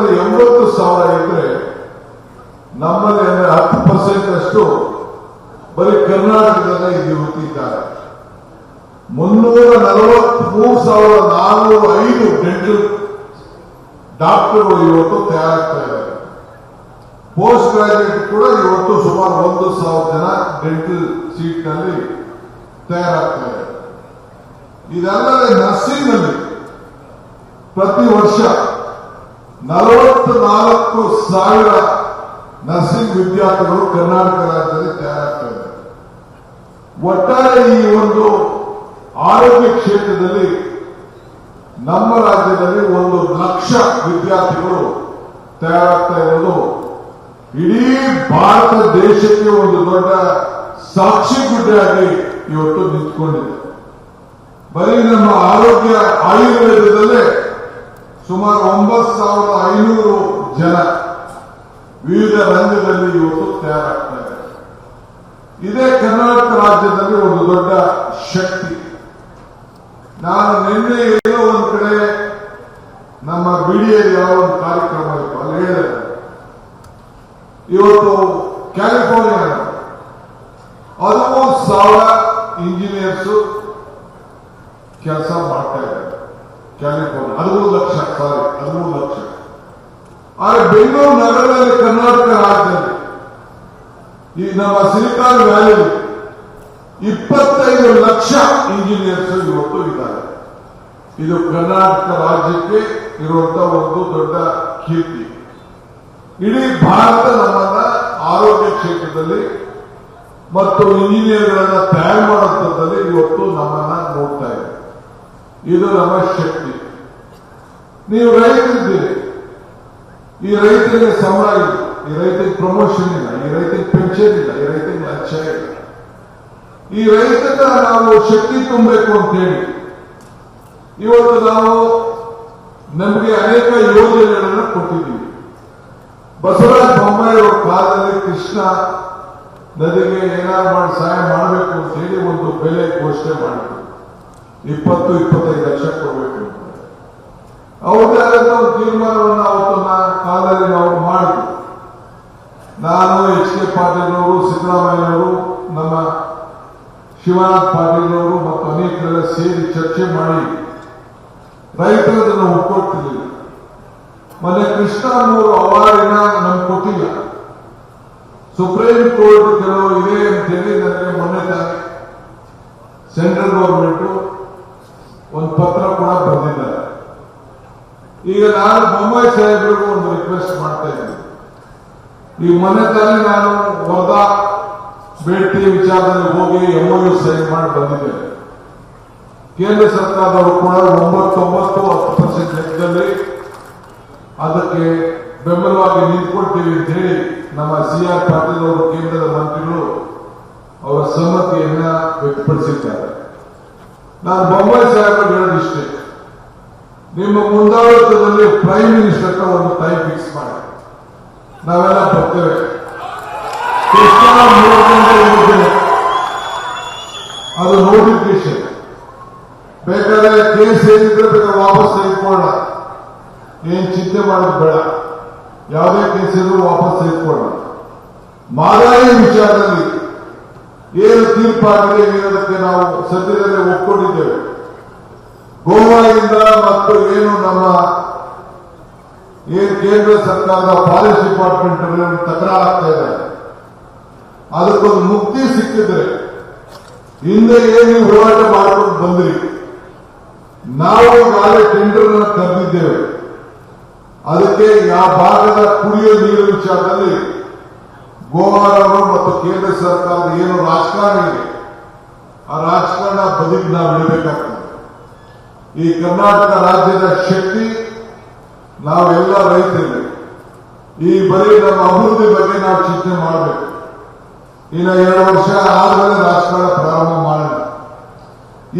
ಕೇಂದ್ರದಲ್ಲಿ 80,000 ಇದ್ರೆ ನಮ್ಮಲ್ಲಿ 10% ಅಷ್ಟು ಬರೀ ಕರ್ನಾಟಕದಲ್ಲೇ ಇದ್ದಾರೆ. 343,405 ಡೆಂಟಲ್ ಡಾಕ್ಟರ್ಗಳು ಇವತ್ತು ತಯಾರಾಗ್ತಾ ಇದ್ದಾರೆ. ಪೋಸ್ಟ್ ಗ್ರಾಜುಯೇಟ್ ಕೂಡ ಇವತ್ತು ಸುಮಾರು 1,000 ಜನ ಡೆಂಟಲ್ ಸೀಟ್ ನಲ್ಲಿ ತಯಾರಾಗ್ತಾ ಇದ್ದಾರೆ. ಇದಲ್ಲದೆ ನರ್ಸಿಂಗ್ ನಲ್ಲಿ ಪ್ರತಿ ವರ್ಷ 44,000 ನರ್ಸಿಂಗ್ ವಿದ್ಯಾರ್ಥಿಗಳು ಕರ್ನಾಟಕ ರಾಜ್ಯದಲ್ಲಿ ತಯಾರಾಗ್ತಾ ಇದ್ದಾರೆ. ಒಟ್ಟಾರೆ ಈ ಒಂದು ಆರೋಗ್ಯ ಕ್ಷೇತ್ರದಲ್ಲಿ ನಮ್ಮ ರಾಜ್ಯದಲ್ಲಿ 1,00,000 ವಿದ್ಯಾರ್ಥಿಗಳು ತಯಾರಾಗ್ತಾ ಇರೋದು ಇಡೀ ಭಾರತ ದೇಶಕ್ಕೆ ಒಂದು ದೊಡ್ಡ ಸಾಕ್ಷಿ ಗುಡ್ಡೆಯಾಗಿ ಇವತ್ತು ನಿಂತ್ಕೊಂಡಿದೆ. ಬರೀ ನಮ್ಮ ಆರೋಗ್ಯ ಆಯುರ್ವೇದದಲ್ಲೇ ಸುಮಾರು 9,500 ಜನ ವಿವಿಧ ರಂಗದಲ್ಲಿ ಇವತ್ತು ತಯಾರಾಗ್ತಾ ಇದೆ. ಇದೇ ಕರ್ನಾಟಕ ರಾಜ್ಯದಲ್ಲಿ ಒಂದು ದೊಡ್ಡ ಶಕ್ತಿ. ನಾನು ನಿನ್ನೆ ಏನೋ ಒಂದ್ ಕಡೆ ನಮ್ಮ ಬಿಡಿಯಲ್ಲಿ ಯಾವ ಒಂದು ಕಾರ್ಯಕ್ರಮ ಇತ್ತು, ಅಲ್ಲಿ ಹೇಳಿದೆ ಇವತ್ತು ಕ್ಯಾಲಿಫೋರ್ನಿಯಾ 13,000 ಇಂಜಿನಿಯರ್ಸ್ ಕೆಲಸ ಮಾಡ್ತಾ ಇದ್ದಾರೆ. ಕ್ಯಾಲಿಫೋರ್ನಿಯಾ 13 ಲಕ್ಷ. ಆದರೆ ಬೆಂಗಳೂರು ನಗರದಲ್ಲಿ ಕರ್ನಾಟಕ ರಾಜ್ಯದಲ್ಲಿ ಈ ನಮ್ಮ ಸಿಲಿಕಾನ್ ವ್ಯಾಲಿ 25 ಲಕ್ಷ ಇಂಜಿನಿಯರ್ಸ್ ಇವತ್ತು ಇದ್ದಾರೆ. ಇದು ಕರ್ನಾಟಕ ರಾಜ್ಯಕ್ಕೆ ಇರುವಂತಹ ಒಂದು ದೊಡ್ಡ ಕೀರ್ತಿ. ಇಡೀ ಭಾರತ ನಮ್ಮನ್ನ ಆರೋಗ್ಯ ಕ್ಷೇತ್ರದಲ್ಲಿ ಮತ್ತು ಇಂಜಿನಿಯರ್ಗಳನ್ನ ತಯಾರು ಮಾಡುವಂಥದ್ದಲ್ಲಿ ಇವತ್ತು ನಮ್ಮನ್ನ ನೋಡ್ತಾ ಇದೆ. ಇದು ನಮ್ಮ ಶಕ್ತಿ. ನೀವು ರೈತರಿದ್ದೀರಿ, ಈ ರೈತರಿಗೆ ಸಂಬಳ ಇಲ್ಲ, ಈ ರೈತರಿಗೆ ಪ್ರಮೋಷನ್ ಇಲ್ಲ, ಈ ರೈತರಿಗೆ ಪೆನ್ಷನ್ ಇಲ್ಲ, ಈ ರೈತರಿಗೆ ಲಕ್ಷ ಇಲ್ಲ. ಈ ರೈತನ ನಾವು ಶಕ್ತಿ ತುಂಬಬೇಕು ಅಂತ ಹೇಳಿ ಇವತ್ತು ನಾವು ನಮಗೆ ಅನೇಕ ಯೋಜನೆಗಳನ್ನು ಕೊಟ್ಟಿದ್ದೀವಿ. ಬಸವರಾಜ ಬೊಮ್ಮಾಯಿ ಅವರ ಕಾಲದಲ್ಲಿ ಕೃಷ್ಣ ನದಿಗೆ ಏನಾದ್ರು ಮಾಡಿ ಸಹಾಯ ಮಾಡಬೇಕು ಅಂತ ಹೇಳಿ ಒಂದು ಬೆಲೆ ಘೋಷಣೆ ಮಾಡಿದ್ರು. 20-25 ಲಕ್ಷ ಕೊಡಬೇಕು ಅಂತ ಅವ್ರದ್ದೇ ಆದಂತ ಒಂದು ತೀರ್ಮಾನವನ್ನು ಅವತ್ತನ್ನ ಕಾಲದಲ್ಲಿ ನಾವು ಮಾಡಿದ್ವಿ. ನಾನು ಎಚ್.ಕೆ. ಪಾಟೀಲ್ ಅವರು, ಸಿದ್ದರಾಮಯ್ಯನವರು, ನಮ್ಮ ಶಿವನಾಥ್ ಪಾಟೀಲ್ ಅವರು ಮತ್ತು ಅನೇಕರೆಲ್ಲ ಸೇರಿ ಚರ್ಚೆ ಮಾಡಿ ರೈತರದನ್ನು ಒಪ್ಪಿಕೊಡ್ತಿರ್ಲಿಲ್ಲ. ಮೊನ್ನೆ ಕೃಷ್ಣಮೂರು ಅವಾರ್ಡಿನ ನಮ್ಗೆ ಕೊಟ್ಟಿಲ್ಲ. ಸುಪ್ರೀಂ ಕೋರ್ಟ್ ಕೆಲವು ಇದೆ ಅಂತ ಹೇಳಿ ನನಗೆ ಮೊನ್ನೆ ತಾನೆ ಸೆಂಟ್ರಲ್ ಗವರ್ಮೆಂಟ್ ಒಂದು ಪತ್ರ ಕೂಡ ಬರೆದಿದ್ದಾರೆ. ಈಗ ನಾನು ಬೊಮ್ಮಾಯಿ ಸಾಹೇಬರಿಗೂ ಒಂದು ರಿಕ್ವೆಸ್ಟ್ ಮಾಡ್ತಾ ಇದ್ದೀನಿ. ಈ ಮೊನ್ನೆ ತಾನೇ ನಾನು ವರ್ಧಾ ಭೇಟಿ ವಿಚಾರದಲ್ಲಿ ಹೋಗಿ MOU ಸೈನ್ ಮಾಡಿ ಬಂದಿದ್ದೇನೆ. ಕೇಂದ್ರ ಸರ್ಕಾರದವರು ಕೂಡ 9-10% ಲೆಕ್ಕದಲ್ಲಿ ಅದಕ್ಕೆ ಬೆಂಬಲವಾಗಿ ನಿಂತ್ಕೊಳ್ತೀವಿ ಅಂತ ಹೇಳಿ ನಮ್ಮ CR ಪಾಟೀಲ್ ಅವರು ಕೇಂದ್ರದ ಮಂತ್ರಿಗಳು ಅವರ ಸಮ್ಮತಿಯನ್ನ ವ್ಯಕ್ತಪಡಿಸಿದ್ದಾರೆ. ನಾನು ಬೊಮ್ಮಾಯಿ ಸಾಹೇಬರು ಹೇಳೋದಿಷ್ಟೇ, ನಿಮ್ಮ ಮುಂದಾಳತ್ವದಲ್ಲಿ ಪ್ರೈಮ್ ಮಿನಿಸ್ಟರ್ ಒಂದು ಟೈಮ್ ಫಿಕ್ಸ್ ಮಾಡಿ ನಾವೆಲ್ಲ ಬರ್ತೇವೆ. ಕೃಷ್ಣ ಯೋಜನೆ ಅದು ನೋಟಿಫಿಕೇಶನ್ ಬೇಕಾದ್ರೆ ಕೇಸ್ ಏನಿದ್ರೆ ಬೇಕಾದ್ರೆ ವಾಪಸ್ ತೆಗೆದುಕೊಳ್ಳೋಣ, ಏನ್ ಚಿಂತೆ ಮಾಡೋದು ಬೇಡ. ಯಾವುದೇ ಕೇಸ್ ಇದ್ರೂ ವಾಪಸ್ ತೆಗೆದುಕೊಳ್ಳೋಣ. ಮಾದಾಯಿ ವಿಚಾರದಲ್ಲಿ ಏನು ತೀರ್ಪಾಗಿದೆ ಏನದಕ್ಕೆ ನಾವು ಸದ್ಯದಲ್ಲೇ ಒಪ್ಕೊಂಡಿದ್ದೇವೆ. ಗೋವಾದಿಂದ ಮತ್ತು ಏನು ನಮ್ಮ ಏನು ಕೇಂದ್ರ ಸರ್ಕಾರದ ಫಾರೆಸ್ಟ್ ಡಿಪಾರ್ಟ್ಮೆಂಟ್ ಒಂದು ತಕರಾರಾಗ್ತಾ ಇದೆ, ಅದಕ್ಕೊಂದು ಮುಕ್ತಿ ಸಿಕ್ಕಿದ್ರೆ ಹಿಂದೆ ಏನು ಹೋರಾಟ ಮಾಡಿಕೊಂಡು ಬಂದ್ರಿ, ನಾವು ಈಗಾಗಲೇ ಟೆಂಡರ್ ಅನ್ನು ಕರೆದಿದ್ದೇವೆ. ಅದಕ್ಕೆ ಆ ಭಾಗದ ಕುಡಿಯುವ ನೀರು ವಿಚಾರದಲ್ಲಿ ಗೋವಾದವರು ಮತ್ತು ಕೇಂದ್ರ ಸರ್ಕಾರದ ಏನು ರಾಜಕಾರಣ ಇದೆ ಆ ರಾಜಕಾರಣ ಬದಿಗೆ ನಾವು ಇಡಬೇಕಾಗ್ತದೆ. ಈ ಕರ್ನಾಟಕ ರಾಜ್ಯದ ಶಕ್ತಿ ನಾವೆಲ್ಲ ರೈತರಿಗೆ ಈ ಬರೀ ನಮ್ಮ ಅಭಿವೃದ್ಧಿ ಬಗ್ಗೆ ನಾವು ಚಿಂತನೆ ಮಾಡಬೇಕು. ಇನ್ನು 2 ವರ್ಷ ಆದ್ಮೇಲೆ ರಾಜಕಾರಣ ಪ್ರಾರಂಭ ಮಾಡೋಣ.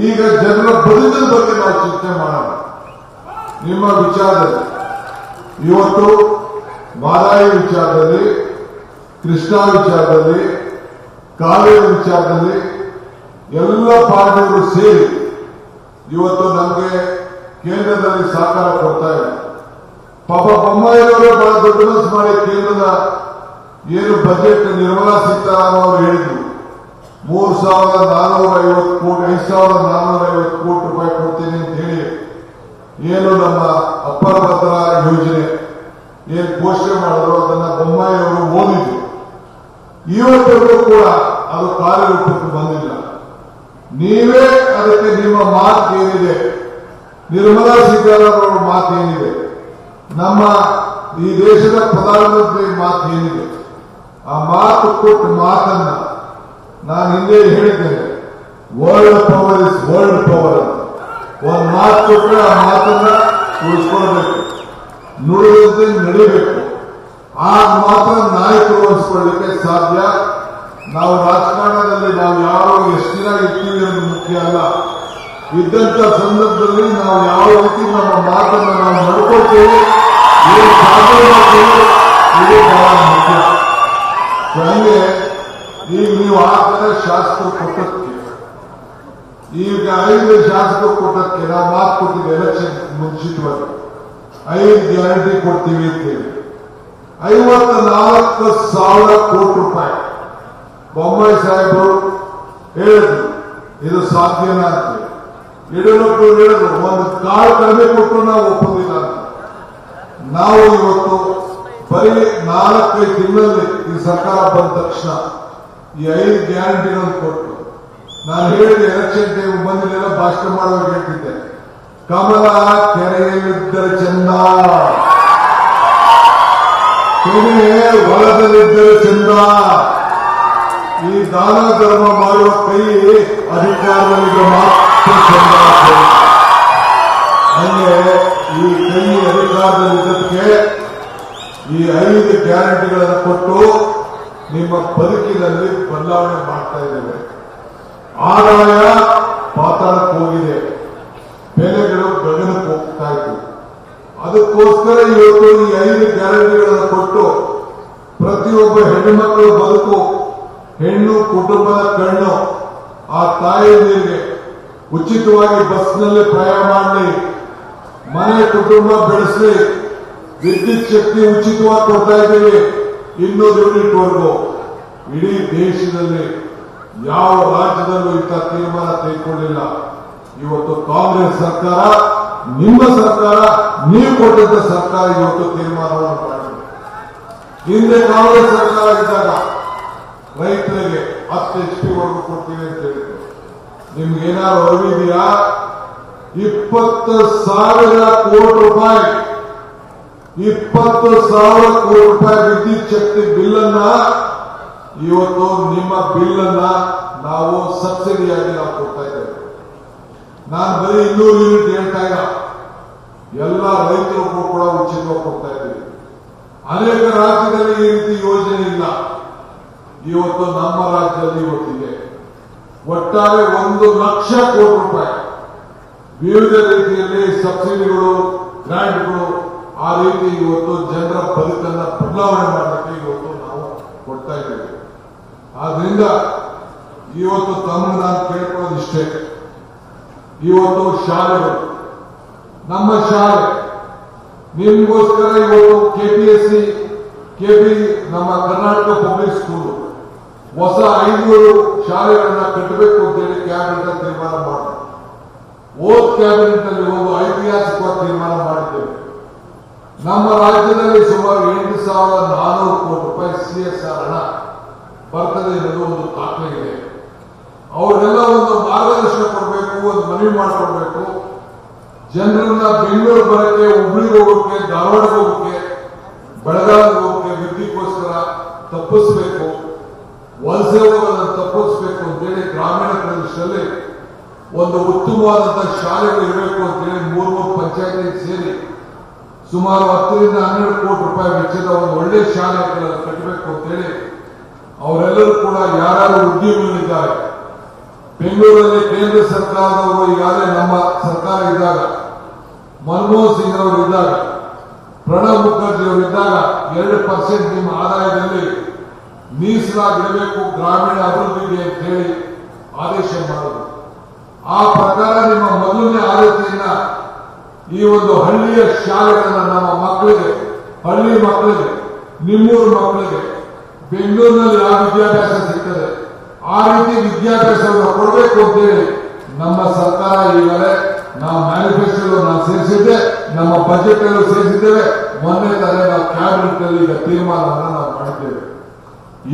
ಈಗ ಜನರ ಬದುಕಿನ ಬಗ್ಗೆ ನಾವು ಚಿಂತನೆ ಮಾಡೋಣ. ನಿಮ್ಮ ವಿಚಾರದಲ್ಲಿ ಇವತ್ತು ಮಾದಾಯಿ ವಿಚಾರದಲ್ಲಿ, ಕೃಷ್ಣಾ ವಿಚಾರದಲ್ಲಿ, ಕಾವೇರಿ ವಿಚಾರದಲ್ಲಿ ಎಲ್ಲ ಪಾರ್ಟಿಗಳು ಸೇರಿ ಇವತ್ತು ನಮಗೆ ಕೇಂದ್ರದಲ್ಲಿ ಸಹಕಾರ ಕೊಡ್ತಾ ಇದೆ. ಪಾಪ ಬೊಮ್ಮಾಯಿಯವರೇ ಬಹಳ ದೊಡ್ಡ ಮನಸ್ಸು ಮಾಡಿ ಕೇಂದ್ರದ ಏನು ಬಜೆಟ್ ನಿರ್ಮಲಾ ಸೀತಾರಾಮನ್ ಅವರು ಹೇಳಿದ್ರು 3,450 ಕೋಟಿ 5,450 ಕೋಟಿ ರೂಪಾಯಿ ಕೊಡ್ತೀನಿ ಅಂತ ಹೇಳಿ ಏನು ನಮ್ಮ ಅಪ್ಪರ ಭದ್ರಾ ಯೋಜನೆ ಏನು ಘೋಷಣೆ ಮಾಡಿದ್ರು ಅದನ್ನ ಬೊಮ್ಮಾಯಿಯವರು ಓದಿದ್ರು. ಇವತ್ತರೆಗೂ ಕೂಡ ಅದು ಕಾರ್ಯರೂಪಕ್ಕೆ ಬಂದಿಲ್ಲ. ನೀವೇ ಅದಕ್ಕೆ ನಿಮ್ಮ ಮಾತು ಏನಿದೆ, ನಿರ್ಮಲಾ ಸೀತಾರಾಮನ್ ಅವರ ಮಾತು ಏನಿದೆ, ನಮ್ಮ ಈ ದೇಶದ ಪ್ರಧಾನಮಂತ್ರಿ ಮಾತು ಏನಿದೆ, ಆ ಮಾತು ಕೊಟ್ಟ ಮಾತನ್ನ ನಾನು ಹಿಂದೆ ಹೇಳಿದ್ದೇನೆ. World power is world power ಅಂತ ಒಂದು ಮಾತು ಕೊಟ್ಟರೆ ಆ ಮಾತನ್ನ ಉಳಿಸ್ಕೊಳ್ಬೇಕು, ನುಡಿದಂತೆ ನಡಿಬೇಕು. ಆಗ ಮಾತ್ರ ನಾಯಕರು ಅನಿಸ್ಕೊಳ್ಳಿಕ್ಕೆ ಸಾಧ್ಯ. ನಾವು ರಾಜಕಾರಣದಲ್ಲಿ ನಾವು ಯಾರು ಎಷ್ಟು ದಿನ ಇರ್ತೀವಿ ಅನ್ನೋದು ಮುಖ್ಯ ಅಲ್ಲ. ಇದ್ದಂತ ಸಂದರ್ಭದಲ್ಲಿ ನಾವು ಯಾವ ರೀತಿ ನಮ್ಮ ಮಾತನ್ನು ನಾವು ನಡ್ಕೊಳ್ತೇವೆ, ಏನು ಸಾಧನೆ ಮಾಡ್ತೇವೆ, ಇದು ಬಹಳ ಮುಖ್ಯ. ಹಂಗೆ ಈಗ ನೀವು ಆ ಕಡೆ ಶಾಸಕರು ಕೊಟ್ಟಕ್ಕೆ, ಈಗ 5 ಶಾಸಕರು ಕೊಟ್ಟಕ್ಕೆ ನಾವು ಮಾತು ಕೊಟ್ಟಿದ್ದೆ ಎಲೆಕ್ಷನ್ ಮುಂಚಿತವಾಗಿ 5 ಗ್ಯಾರಂಟಿ ಕೊಡ್ತೀವಿ ಅಂತೇಳಿ 54,000 ಕೋಟಿ ರೂಪಾಯಿ ಬೊಮ್ಮಾಯಿ ಸಾಹೇಬರು ಹೇಳಿದ್ರು ಇದು ಸಾಧ್ಯನಾ ಅಂತ. ಯಡಿಯೂರಪ್ಪರು ಹೇಳಿದ್ರು ಒಂದು ಕಾಳು ಕಡಿಮೆ ಕೊಟ್ಟು ನಾವು ಒಪ್ಪುದಿಲ್ಲ ಅಂತ. ನಾವು ಇವತ್ತು ಬರೀ 4-5 ತಿಂಗಳಲ್ಲಿ ಈ ಸರ್ಕಾರ ಬಂದ ತಕ್ಷಣ ಈ 5 ಗ್ಯಾರಂಟಿಗಳನ್ನು ಕೊಟ್ಟು, ನಾನು ಹೇಳಿದೆ ಎಲೆಕ್ಷನ್ ಟೈಮ್ ಬಂದಿಲ್ಲ ಭಾಷಣ ಮಾಡುವಾಗ ಹೇಳ್ತಿದ್ದೆ, ಕಮಲ ಕೆರೆಯಲ್ಲಿದ್ದರೆ ಚಂದ, ಕೆರೆ ಹೊಲದಲ್ಲಿದ್ದರೆ ಚಂದ, ಈ ದಾನ ಧರ್ಮ ಮಾಡುವ ಕೈ ಅಧಿಕಾರದಲ್ಲಿಗೆ ಮಾತ್ರ ಚಂದ. ಹಂಗೆ ಈ ಕೈ ಅಧಿಕಾರದಲ್ಲಿದ್ದಕ್ಕೆ ಈ 5 ಗ್ಯಾರಂಟಿಗಳನ್ನು ಕೊಟ್ಟು ನಿಮ್ಮ ಬದುಕಿನಲ್ಲಿ ಬದಲಾವಣೆ ಮಾಡ್ತಾ ಇದ್ದೇವೆ. ಆದಾಯ ಪಾತಾಳಕ್ಕೆ ಹೋಗಿದೆ, ಬೆಲೆಗಳು ಗಗನಕ್ಕೆ ಹೋಗ್ತಾ ಇತ್ತು. ಅದಕ್ಕೋಸ್ಕರ ಇವತ್ತು ಈ 5 ಗ್ಯಾರಂಟಿಗಳನ್ನು ಕೊಟ್ಟು ಪ್ರತಿಯೊಬ್ಬ ಹೆಣ್ಣುಮಕ್ಕಳು ಬದುಕು, ಹೆಣ್ಣು ಕುಟುಂಬದ ಕಣ್ಣು, ಆ ತಾಯಿಯರಿಗೆ ಉಚಿತವಾಗಿ ಬಸ್ನಲ್ಲಿ ಪ್ರಯಾಣ ಮಾಡಲಿ, ಮನೆ ಕುಟುಂಬ ಬೆಳೆಸಲಿ, ವಿದ್ಯುತ್ ಶಕ್ತಿ ಉಚಿತವಾಗಿ ಕೊಡ್ತಾ ಇದ್ದೀವಿ 200 ಯೂನಿಟ್ವರೆಗೂ. ಇಡೀ ದೇಶದಲ್ಲಿ ಯಾವ ರಾಜ್ಯದಲ್ಲೂ ಇಂಥ ತೀರ್ಮಾನ ತೆಗೆದುಕೊಂಡಿಲ್ಲ. ಇವತ್ತು ಕಾಂಗ್ರೆಸ್ ಸರ್ಕಾರ, ನಿಮ್ಮ ಸರ್ಕಾರ, ನೀವು ಕೊಟ್ಟಂತ ಸರ್ಕಾರ ಇವತ್ತು ತೀರ್ಮಾನವನ್ನು ಮಾಡಿದೆ. ಹಿಂದೆ ಕಾಂಗ್ರೆಸ್ ಸರ್ಕಾರ ಇದ್ದಾಗ ರೈತರಿಗೆ 10 HP ವರೆಗೂ ಕೊಡ್ತೀವಿ ಅಂತ ಹೇಳಿದ್ರು. ನಿಮ್ಗೆ ಏನಾದ್ರು ಅರಿವಿದೆಯಾ? 20,000 ಕೋಟಿ ರೂಪಾಯಿ 20,000 ಕೋಟಿ ರೂಪಾಯಿ ವಿದ್ಯುತ್ ಶಕ್ತಿ ಬಿಲ್ಲನ್ನ ಇವತ್ತು ನಿಮ್ಮ ಬಿಲ್ಲನ್ನ ನಾವು ಸಬ್ಸಿಡಿಯಾಗಿ ನಾವು ಕೊಡ್ತಾ ಇದ್ದೇವೆ. ನಾನು ಬರೀ 200 ಯೂನಿಟ್ ಹೇಳ್ತಾ ಇಲ್ಲ, ಎಲ್ಲ ರೈತರಿಗೂ ಕೂಡ ಉಚಿತವಾಗಿ ಕೊಡ್ತಾ ಇದ್ದೀವಿ. ಅನೇಕ ರಾಜ್ಯದಲ್ಲಿ ಈ ರೀತಿ ಯೋಜನೆ ಇಲ್ಲ. ಇವತ್ತು ನಮ್ಮ ರಾಜ್ಯದಲ್ಲಿ ಇವತ್ತಿದೆ. ಒಟ್ಟಾರೆ 1 ಲಕ್ಷ ಕೋಟಿ ರೂಪಾಯಿ ವಿವಿಧ ರೀತಿಯಲ್ಲಿ ಸಬ್ಸಿಡಿಗಳು, ಗ್ರಾಂಟ್ಗಳು, ಆ ರೀತಿ ಇವತ್ತು ಜನರ ಬದುಕನ್ನ ಬದಲಾವಣೆ ಮಾಡಲಿಕ್ಕೆ ಇವತ್ತು ನಾವು ಕೊಡ್ತಾ ಇದ್ದೇವೆ. ಆದ್ರಿಂದ ಇವತ್ತು ತಮಗೆ ನಾನು ಕೇಳ್ಕೊಳ್ಳೋದಿಷ್ಟೇ, ಇವತ್ತು ಶಾಲೆಗಳು, ನಮ್ಮ ಶಾಲೆ ನಿಮಗೋಸ್ಕರ ಇವತ್ತು KPSC, KP ನಮ್ಮ ಕರ್ನಾಟಕ ಪಬ್ಲಿಕ್ ಸ್ಕೂಲ್ ಹೊಸ 5 ಶಾಲೆಗಳನ್ನ ಕಟ್ಟಬೇಕು ಅಂತೇಳಿ ಕ್ಯಾಬಿನೆಟ್ ತೀರ್ಮಾನ ಮಾಡಿದ್ರು. ಓದ್ ಕ್ಯಾಬಿನೆಟ್ ಅಲ್ಲಿ ಒಂದು ಐತಿಹಾಸಿಕವಾದ ತೀರ್ಮಾನ ಮಾಡಿದ್ದೇವೆ. ನಮ್ಮ ರಾಜ್ಯದಲ್ಲಿ ಸುಮಾರು 8,400 ಕೋಟಿ ರೂಪಾಯಿ CSR ಹಣ ಬರ್ತದೆ ಅನ್ನೋದು ಒಂದು ದಾಖಲೆ ಇದೆ. ಅವರೆಲ್ಲ ಒಂದು ಮಾರ್ಗದರ್ಶನ ಕೊಡಬೇಕು, ಒಂದು ಮನವಿ ಮಾಡಿಕೊಡ್ಬೇಕು. ಜನರನ್ನ ಬೆಂಗಳೂರು ಬರಕ್ಕೆ, ಹುಬ್ಳಿಗೆ ಹೋಗೋಕೆ, ಧಾರವಾಡಕ್ಕೆ ಹೋಗೋಕೆ, ಬೆಳಗಾವಿಗೆ ಹೋಗೋಕೆ ವಿದ್ಯುತ್ಗೋಸ್ಕರ ತಪ್ಪಿಸಬೇಕು, ವಲಸೆ ಹೋಗೋದನ್ನು ತಪ್ಪಿಸಬೇಕು ಅಂತೇಳಿ ಗ್ರಾಮೀಣ ಪ್ರದೇಶದಲ್ಲಿ ಒಂದು ಉತ್ತಮವಾದಂತಹ ಶಾಲೆಗಳು ಇರಬೇಕು ಅಂತೇಳಿ 3 ಪಂಚಾಯತಿ ಸೇರಿ ಸುಮಾರು 10 ರಿಂದ 12 ಕೋಟಿ ರೂಪಾಯಿ ವೆಚ್ಚದ ಒಂದು ಒಳ್ಳೆ ಶಾಲೆಗಳನ್ನು ಕಟ್ಟಬೇಕು ಅಂತೇಳಿ ಅವರೆಲ್ಲರೂ ಕೂಡ ಯಾರ್ಯಾರು ಉದ್ಯೋಗಿಗಳಿದ್ದಾರೆ. ಬೆಂಗಳೂರಲ್ಲಿ ಕೇಂದ್ರ ಸರ್ಕಾರದವರು ಈಗಾಗಲೇ ನಮ್ಮ ಸರ್ಕಾರ ಇದ್ದಾಗ, ಮನಮೋಹನ್ ಸಿಂಗ್ ಅವರು ಇದ್ದಾಗ, ಪ್ರಣಬ್ ಮುಖರ್ಜಿ ಅವರು ಇದ್ದಾಗ 2% ನಿಮ್ಮ ಆದಾಯದಲ್ಲಿ ಮೀಸಲಾಗಿರಬೇಕು ಗ್ರಾಮೀಣ ಅಭಿವೃದ್ಧಿಗೆ ಅಂತ ಹೇಳಿ ಆದೇಶ ಮಾಡಿದ್ರು. ಆ ಪ್ರಕಾರ ನಿಮ್ಮ ಮೊದಲನೇ ಆದ್ಯತೆಯನ್ನ ಈ ಒಂದು ಹಳ್ಳಿಯ ಶಾಲೆಗಳನ್ನ ನಮ್ಮ ಮಕ್ಕಳಿಗೆ, ಹಳ್ಳಿ ಮಕ್ಕಳಿಗೆ, ನಿಮ್ಮೂರು ಮಕ್ಕಳಿಗೆ ಬೆಂಗಳೂರಿನಲ್ಲಿ ಯಾವ ವಿದ್ಯಾಭ್ಯಾಸ ಸಿಗ್ತದೆ ಆ ರೀತಿ ವಿದ್ಯಾಭ್ಯಾಸವನ್ನು ಕೊಡಬೇಕು ಅಂತೇಳಿ ನಮ್ಮ ಸರ್ಕಾರ ಈಗಲೇ ನಾವು ಮ್ಯಾನಿಫೆಸ್ಟೋ ನಾವು ಸೇರಿಸಿದ್ದೆ, ನಮ್ಮ ಬಜೆಟ್ ಅಲ್ಲೂ ಸೇರಿಸಿದ್ದೇವೆ. ಮೊನ್ನೆ ತಾನೇ ನಾವು ಕ್ಯಾಬಿನೆಟ್ ಅಲ್ಲಿ ಈಗ ತೀರ್ಮಾನವನ್ನು ನಾವು ಮಾಡಿದ್ದೇವೆ.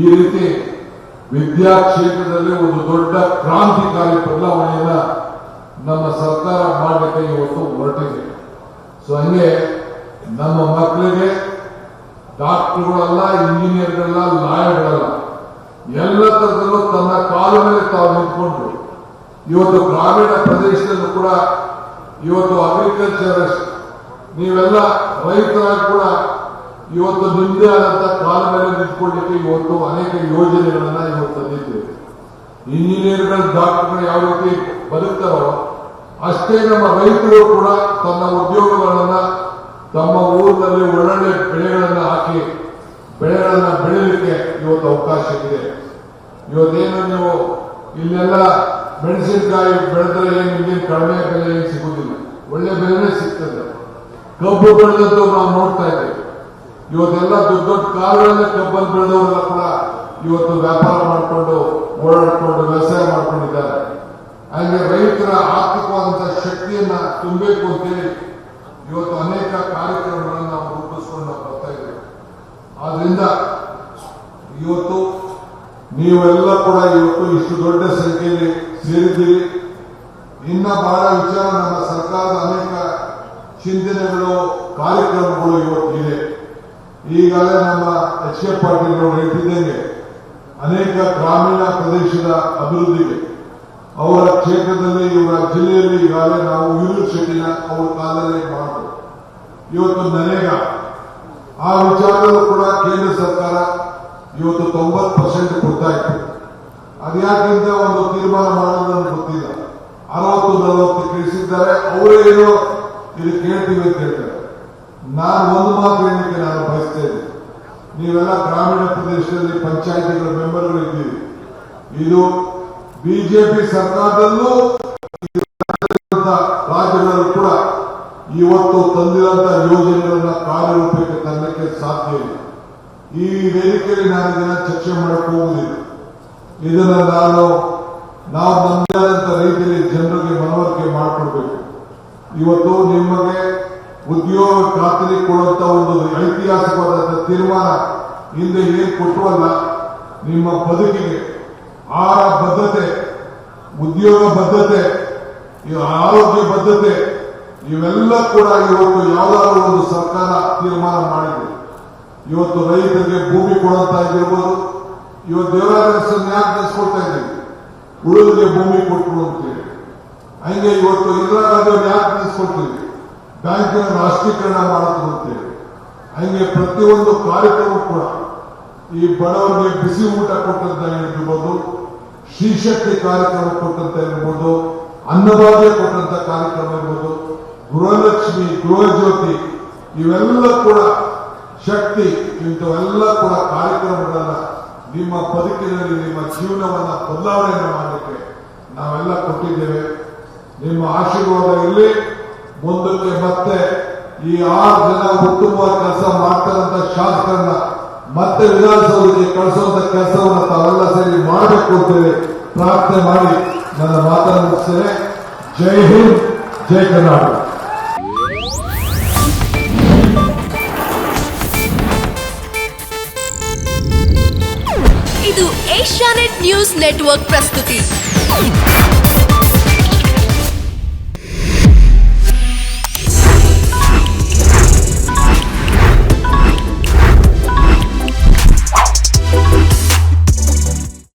ಈ ರೀತಿ ವಿದ್ಯಾ ಕ್ಷೇತ್ರದಲ್ಲಿ ಒಂದು ದೊಡ್ಡ ಕ್ರಾಂತಿಕಾರಿ ಬದಲಾವಣೆಯನ್ನ ನಮ್ಮ ಸರ್ಕಾರ ಮಾಡಲಿಕ್ಕೆ ಇವತ್ತು ಹೊರಟಿದೆ. ಸೊ ಹಂಗೆ ನಮ್ಮ ಮಕ್ಕಳಿಗೆ ಡಾಕ್ಟರ್ಗಳಲ್ಲ, ಇಂಜಿನಿಯರ್ಗಳಲ್ಲ, ಲಾಯರ್ಗಳಲ್ಲ, ಎಲ್ಲ ತರದಲ್ಲೂ ತನ್ನ ಕಾಲ ಮೇಲೆ ತಾವು ನಿಂತ್ಕೊಂಡು ಇವತ್ತು ಗ್ರಾಮೀಣ ಪ್ರದೇಶದಲ್ಲೂ ಕೂಡ ಇವತ್ತು ಅಗ್ರಿಕಲ್ಚರಿಸ್ಟ್ ನೀವೆಲ್ಲ ರೈತರಾಗಿ ಕೂಡ ಇವತ್ತು ನಿಮ್ಮದೇ ಆದಂತ ಕಾಲ ಮೇಲೆ ನಿಂತ್ಕೊಳ್ಳಿಕ್ಕೆ ಇವತ್ತು ಅನೇಕ ಯೋಜನೆಗಳನ್ನ ಇವತ್ತು ತಂದಿದ್ದೇವೆ. ಇಂಜಿನಿಯರ್ಗಳು, ಡಾಕ್ಟರ್ಗಳು ಯಾವ ರೀತಿ ಬದುಕ್ತಾರೋ ಅಷ್ಟೇ ನಮ್ಮ ರೈತರು ಕೂಡ ತನ್ನ ಉದ್ಯೋಗಗಳನ್ನ ತಮ್ಮ ಊರಿನಲ್ಲಿ ಒಳ್ಳೊಳ್ಳೆ ಬೆಳೆಗಳನ್ನ ಹಾಕಿ ಬೆಳೆಗಳನ್ನ ಬೆಳೀಲಿಕ್ಕೆ ಇವತ್ತು ಅವಕಾಶ ಇದೆ. ಇವತ್ತೇನು ನೀವು ಇಲ್ಲೆಲ್ಲ ಮೆಣಸಿನಕಾಯಿ ಬೆಳೆದ್ರೆ ಏನು ನಿಮ್ಗೇನು ಕಡಿಮೆ ಬೆಲೆ ಏನು ಸಿಗುವುದಿಲ್ಲ, ಒಳ್ಳೆ ಬೆಲೆನೇ ಸಿಗ್ತದೆ. ಕಬ್ಬು ಬೆಳೆದದ್ದು ನಾವು ನೋಡ್ತಾ ಇದ್ದೇವೆ. ಇವತ್ತೆಲ್ಲ ದೊಡ್ಡ ದೊಡ್ಡ ಕಾರುಗಳನ್ನ ಕಬ್ಬನ್ನು ಬೆಳೆದವರೆಲ್ಲ ಕೂಡ ಇವತ್ತು ವ್ಯಾಪಾರ ಮಾಡಿಕೊಂಡು ಓಡಾಡಿಕೊಂಡು ವ್ಯವಸಾಯ ಮಾಡ್ಕೊಂಡಿದ್ದಾರೆ. ಹಾಗೆ ರೈತರ ಆರ್ಥಿಕವಾದಂತಹ ಶಕ್ತಿಯನ್ನ ತುಂಬಬೇಕು ಅಂತೇಳಿ ಇವತ್ತು ಅನೇಕ ಕಾರ್ಯಕ್ರಮಗಳನ್ನು ನಾವು ರೂಪಿಸಿಕೊಂಡು ನಾವು ಬರ್ತಾ ಇದ್ದೇವೆ. ಆದ್ರಿಂದ ಇವತ್ತು ನೀವೆಲ್ಲ ಕೂಡ ಇವತ್ತು ಇಷ್ಟು ದೊಡ್ಡ ಸಂಖ್ಯೆಯಲ್ಲಿ ಸೇರಿದ್ದೀರಿ. ಇನ್ನ ಬಹಳ ವಿಚಾರ ನಮ್ಮ ಸರ್ಕಾರದ ಅನೇಕ ಚಿಂತನೆಗಳು, ಕಾರ್ಯಕ್ರಮಗಳು ಇವತ್ತು ಇದೆ. ಈಗಾಗಲೇ ನಮ್ಮ ಎಚ್ ಕೆ ಪಾಟೀಲ್ ಅವರು ಹೇಳ್ತಿದ್ದಂಗೆ ಅನೇಕ ಗ್ರಾಮೀಣ ಪ್ರದೇಶದ ಅಭಿವೃದ್ಧಿಗೆ ಅವರ ಕ್ಷೇತ್ರದಲ್ಲಿ, ಇವರ ಜಿಲ್ಲೆಯಲ್ಲಿ ಈಗಾಗಲೇ ನಾವು ಯೂನಿವರ್ಸಿಟಿನ ಅವ್ರ ಕಾಲದಲ್ಲಿ ಮಾಡಿದ್ರು. ಇವತ್ತು ನರೇಗಾ ಆ ವಿಚಾರದಲ್ಲೂ ಕೂಡ ಕೇಂದ್ರ ಸರ್ಕಾರ ಇವತ್ತು 90% ಕೊಡ್ತಾ ಇತ್ತು. ಅದ್ಯಾಕಿಂತ ಒಂದು ತೀರ್ಮಾನ ಮಾಡೋದು ಗೊತ್ತಿಲ್ಲ. 60-40 ತಿಳಿಸಿದ್ದಾರೆ. ಅವರೇ ಏನೋ ಇದು ಕೇಳ್ತೀವಿ ಅಂತ ಹೇಳ್ತಾರೆ. ನಾನು ಒಂದು ಮಾತು ಹೇಳಲಿಕ್ಕೆ ನಾನು ಬಯಸ್ತೇನೆ. ನೀವೆಲ್ಲ ಗ್ರಾಮೀಣ ಪ್ರದೇಶದಲ್ಲಿ ಪಂಚಾಯಿತಿಗಳ ಮೆಂಬರ್ಗಳು ಇದ್ದೀವಿ. ಇದು ಬಿಜೆಪಿ ಸರ್ಕಾರದಲ್ಲೂ ರಾಜ್ಯಗಳಲ್ಲೂ ಕೂಡ ಇವತ್ತು ತಂದಿರುವಂತಹ ಯೋಜನೆಗಳನ್ನ ಕಾರ್ಯರೂಪಕ್ಕೆ ತರಲಿಕ್ಕೆ ಸಾಧ್ಯ ಇಲ್ಲ. ಈ ವೇದಿಕೆಯಲ್ಲಿ ನಾನು ಇದನ್ನ ಚರ್ಚೆ ಮಾಡಕ್ಕೆ ಹೋಗುವುದಿಲ್ಲ. ಇದನ್ನ ನಾವು ನಮ್ಮದೇ ಆದಂತ ರೀತಿಯಲ್ಲಿ ಜನರಿಗೆ ಮನವರಿಕೆ ಮಾಡಿಕೊಡ್ಬೇಕು. ಇವತ್ತು ನಿಮಗೆ ಉದ್ಯೋಗ ಖಾತರಿ ಕೊಡುವಂತ ಒಂದು ಐತಿಹಾಸಿಕವಾದಂತಹ ತೀರ್ಮಾನ ಹಿಂದೆ ಏನ್ ಕೊಟ್ಟವಲ್ಲ, ನಿಮ್ಮ ಬದುಕಿಗೆ ಆಹಾರ ಬದ್ಧತೆ, ಉದ್ಯೋಗ ಬದ್ಧತೆ, ಆರೋಗ್ಯ ಬದ್ಧತೆ ಇವೆಲ್ಲ ಕೂಡ ಇವತ್ತು ಯಾವ್ದಾದ್ರು ಒಂದು ಸರ್ಕಾರ ತೀರ್ಮಾನ ಮಾಡಿದೆ. ಇವತ್ತು ರೈತರಿಗೆ ಭೂಮಿ ಕೊಡುವಂತ ಇರ್ಬೋದು. ಇವತ್ತು ದೇವರಾಜ ಯಾಕೆ ನಡೆಸ್ಕೊಡ್ತಾ ಇದ್ದೀವಿ, ಉಳಿದಿಗೆ ಭೂಮಿ ಕೊಟ್ಟರು ಅಂತೇಳಿ. ಹಂಗೆ ಇವತ್ತು ಇಂದಿರಾ ಗಾಂಧಿ ಯಾಕೆ ನಡೆಸ್ಕೊಡ್ತೀವಿ, ಬ್ಯಾಂಕಿನ ರಾಷ್ಟ್ರೀಕರಣ ಮಾಡಿದ್ರು ಅಂತೇಳಿ. ಹಂಗೆ ಪ್ರತಿಯೊಂದು ಕಾರ್ಯಕ್ರಮ ಕೂಡ ಈ ಬಡವರಿಗೆ ಬಿಸಿ ಊಟ ಕೊಟ್ಟಂತ ಇರ್ಬೋದು, ಶ್ರೀಶಕ್ತಿ ಕಾರ್ಯಕ್ರಮ ಕೊಟ್ಟಂತ ಇರ್ಬೋದು, ಅನ್ನಭಾಗ್ಯ ಕೊಟ್ಟಂತ ಕಾರ್ಯಕ್ರಮ ಇರ್ಬೋದು, ಗೃಹಲಕ್ಷ್ಮಿ, ಗೃಹಜ್ಯೋತಿ ಇವೆಲ್ಲ ಕೂಡ ಶಕ್ತಿ, ಇಂಥವೆಲ್ಲ ಕೂಡ ಕಾರ್ಯಕ್ರಮಗಳನ್ನ ನಿಮ್ಮ ಬದುಕಿನಲ್ಲಿ ನಿಮ್ಮ ಜೀವನವನ್ನ ಬದಲಾವಣೆ ಮಾಡಲಿಕ್ಕೆ ನಾವೆಲ್ಲ ಕೊಟ್ಟಿದ್ದೇವೆ. ನಿಮ್ಮ ಆಶೀರ್ವಾದ ಇರಲಿ. ಮುಂದಕ್ಕೆ ಮತ್ತೆ ಈ 6 ಜನ ಉತ್ತಮವಾದ ಕೆಲಸ ಮಾಡ್ತಾರಂತ ಶಾಸಕರನ್ನ ಮತ್ತೆ ವಿಧಾನಸೌಧಕ್ಕೆ ಕಳಿಸುವಂತ ಕೆಲಸವನ್ನು ತಾವೆಲ್ಲ ಸೇರಿ ಮಾಡಬೇಕು ಅಂತೇಳಿ ಪ್ರಾರ್ಥನೆ ಮಾಡಿ ನನ್ನ ಮಾತನ್ನು ಮುಗಿಸ್ತೇನೆ. ಜೈ ಹಿಂದ್, ಜೈ ಕರ್ನಾಟಕ. ಇದು ಏಷ್ಯಾನೆಟ್ ನ್ಯೂಸ್ ನೆಟ್ವರ್ಕ್ ಪ್ರಸ್ತುತಿ.